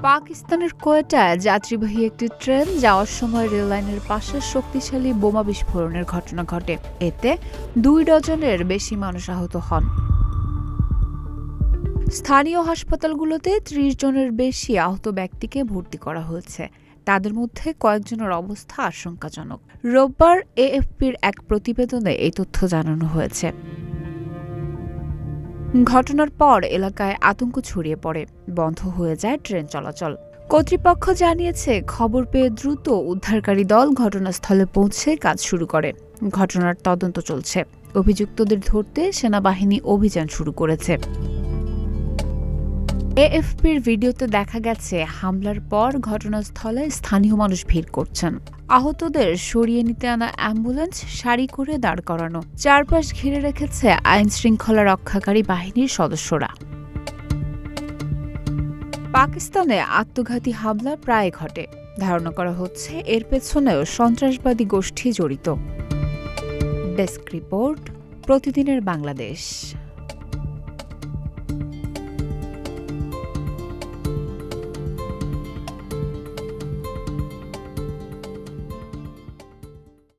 পাকিস্তানের কোয়েটায় যাত্রীবাহী একটি ট্রেন যাওয়ার সময় রেললাইনের পাশে শক্তিশালী বোমা বিস্ফোরণের ঘটনা ঘটে। এতে 2 ডজনের বেশি মানুষ আহত হন। স্থানীয় হাসপাতালগুলোতে 30 জনের বেশি আহত ব্যক্তিকে ভর্তি করা হয়েছে। তাদের মধ্যে কয়েকজনের অবস্থা আশঙ্কাজনক। রোববার এএফপির এক প্রতিবেদনে এই তথ্য জানানো হয়েছে। ঘটনার পর এলাকায় আতঙ্ক ছড়িয়ে পড়ে, বন্ধ হয়ে যায় ট্রেন চলাচল। কর্তৃপক্ষ জানিয়েছে, খবর পেয়ে দ্রুত উদ্ধারকারী দল ঘটনাস্থলে পৌঁছে কাজ শুরু করে। ঘটনার তদন্ত চলছে। অভিযুক্তদের ধরতে সেনাবাহিনী অভিযান শুরু করেছে। এএফপির ভিডিওতে দেখা গেছে, হামলার পর ঘটনাস্থলে স্থানীয় মানুষ ভিড় করছেন। আহতদের সরিয়ে নিতে আনা অ্যাম্বুলেন্স সারি করে দাঁড় করানো। চারপাশ ঘিরে রেখেছে আইন শৃঙ্খলা রক্ষাকারী বাহিনীর সদস্যরা। পাকিস্তানে আত্মঘাতী হামলা প্রায় ঘটে। ধারণা করা হচ্ছে এর পেছনেও সন্ত্রাসবাদী গোষ্ঠী জড়িত। ডেস্ক রিপোর্ট, প্রতিদিনের বাংলাদেশ।